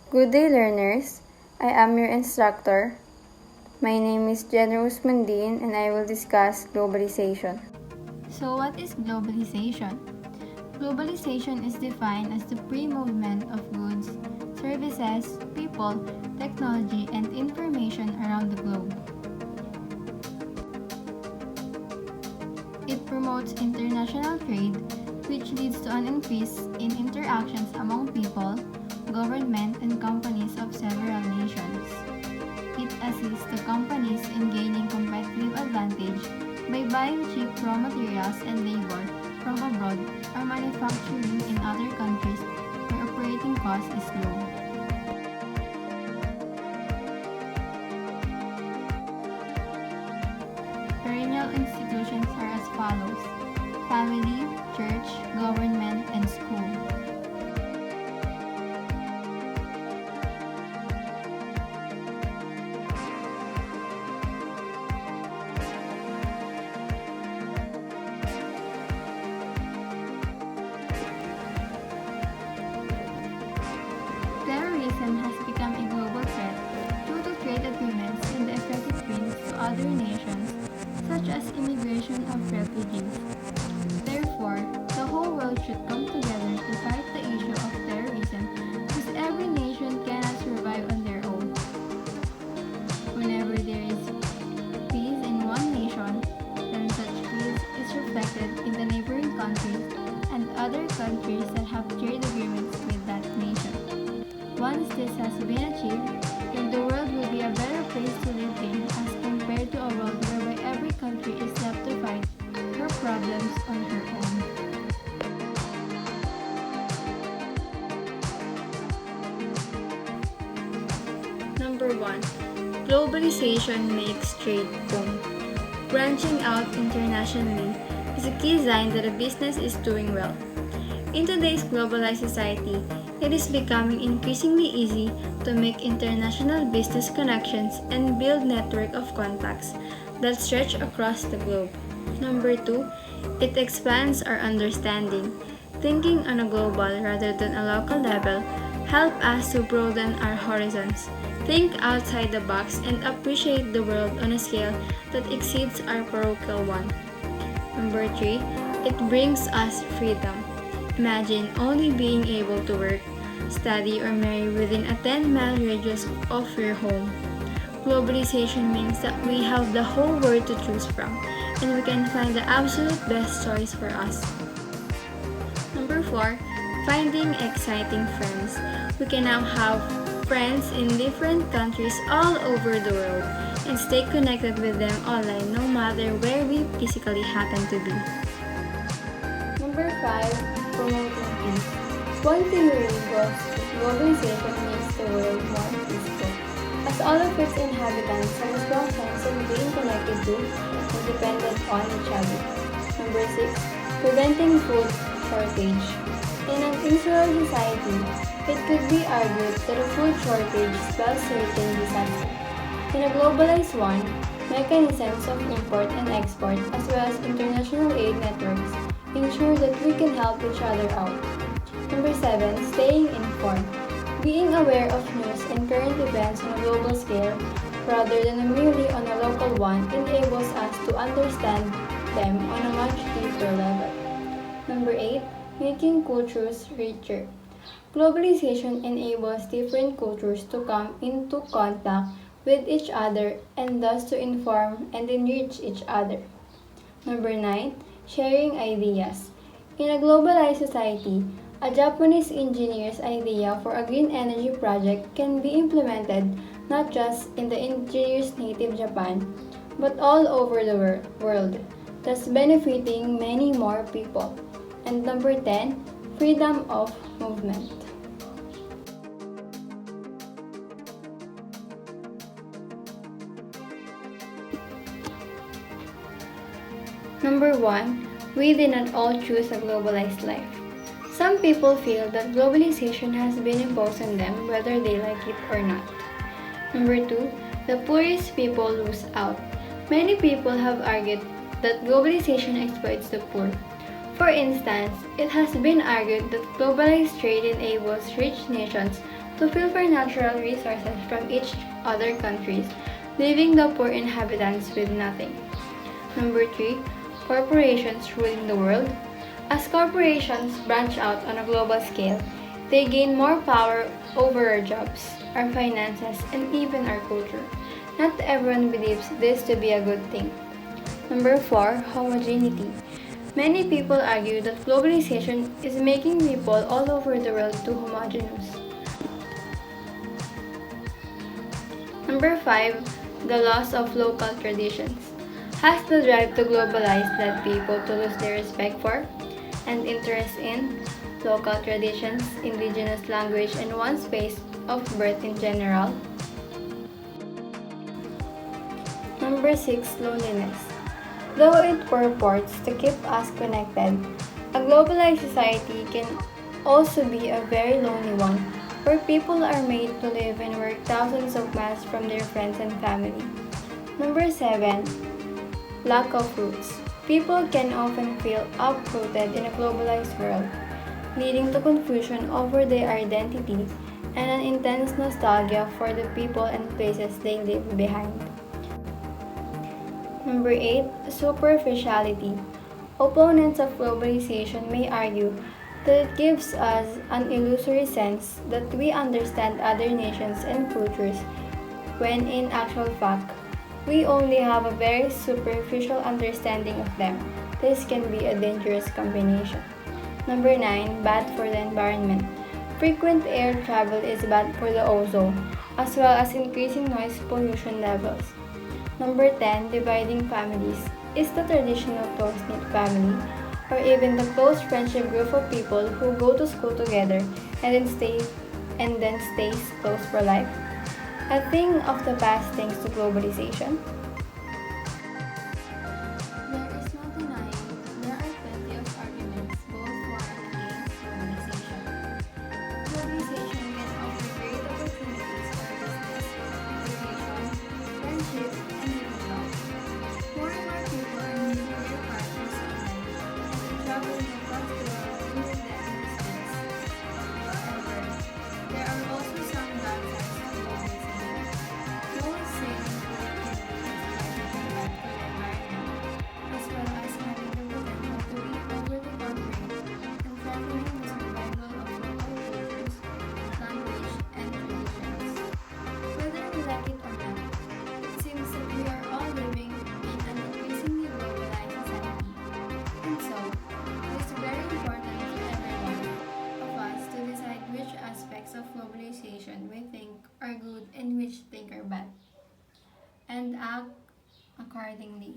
Good day, learners. I am your instructor. My name is Jenna Usmandin and I will discuss globalization. So what is globalization? Globalization is defined as the free movement of goods, services, people, technology, and information around the globe. It promotes international trade, which leads to an increase in interactions among people, government, and companies of several nations. It assists the companies in gaining competitive advantage by buying cheap raw materials and labor from abroad or manufacturing in other countries where operating cost is low. Perennial institutions are as follows: family, church, government, and school. Terrorism has become a global threat due to trade agreements and the effect it brings to other nations, such as immigration of refugees. Therefore, the whole world should come together to fight the issue of terrorism, because every nation cannot survive on their own. Whenever there is peace in one nation, then such peace is reflected in the neighboring countries and other countries that have trade agreements with that nation. Once this has been achieved, then the world will be a better place to live in as compared to a world whereby every country is left to fight her problems on her own. Number 1. Globalization makes trade boom. Branching out internationally is a key sign that a business is doing well. In today's globalized society, it is becoming increasingly easy to make international business connections and build network of contacts that stretch across the globe. Number 2, it expands our understanding. Thinking on a global rather than a local level help us to broaden our horizons, think outside the box, and appreciate the world on a scale that exceeds our parochial one. Number 3, it brings us freedom. Imagine only being able to work, study, or marry within a 10-mile radius of your home. Globalization means that we have the whole world to choose from, and we can find the absolute best choice for us. Number 4, finding exciting friends. We can now have friends in different countries all over the world and stay connected with them online no matter where we physically happen to be. Number 5, promoting peace. One thing we goes globalization makes the world more peaceful, as all of its inhabitants have a strong sense of being connected to and dependent on each other. Number 6, preventing food shortage. In an insular society, it could be argued that a food shortage spells certain disaster. In a globalized one, mechanisms of import and export as well as international aid networks ensure that we can help each other out. Number 7, staying informed. Being aware of news and current events on a global scale rather than merely on a local one enables us to understand them on a much deeper level. Number 8, making cultures richer. Globalization enables different cultures to come into contact with each other and thus to inform and enrich each other. Number 9, sharing ideas. In a globalized society, a Japanese engineer's idea for a green energy project can be implemented not just in the engineer's native Japan, but all over the world, thus benefiting many more people. And number 10, freedom of movement. Number 1, we did not all choose a globalized life. Some people feel that globalization has been imposed on them whether they like it or not. Number 2, the poorest people lose out. Many people have argued that globalization exploits the poor. For instance, it has been argued that globalized trade enables rich nations to pilfer natural resources from each other countries, leaving the poor inhabitants with nothing. Number 3. Corporations ruling the world. As corporations branch out on a global scale, they gain more power over our jobs, our finances, and even our culture. Not everyone believes this to be a good thing. Number 4. Homogeneity. Many people argue that globalization is making people all over the world too homogeneous. Number 5. The loss of local traditions. Has the drive to globalize led people to lose their respect for and interest in local traditions, indigenous language, and one's place of birth in general? Number 6. Loneliness. Though it purports to keep us connected, a globalized society can also be a very lonely one, where people are made to live and work thousands of miles from their friends and family. Number 7. Lack of roots. People can often feel uprooted in a globalized world, leading to confusion over their identity and an intense nostalgia for the people and places they leave behind. Number 8. Superficiality. Opponents of globalization may argue that it gives us an illusory sense that we understand other nations and cultures, when in actual fact, we only have a very superficial understanding of them. This can be a dangerous combination. Number 9. Bad for the environment. Frequent air travel is bad for the ozone, as well as increasing noise pollution levels. Number 10. Dividing families. Is the traditional close-knit family, or even the close friendship group of people who go to school together and then stays close for life, a thing of the past thanks to globalization? There is no denying there are plenty of arguments both for and against globalization. Globalization can offer great opportunities for business, education, friendship, and living well. More and more people are meeting their partners online and traveling across the world in their daily distance. However, there are also some downsides to globalization. No one's saying that it can be as well as having the potential to be overly corporate and threatening the survival of local cultures, language, and traditions. Whether we like it or not, it seems that we are all living in an increasingly globalized society. And so, it is very important for everyone of us to decide which aspects of globalization we think are good and which think are bad, and act accordingly.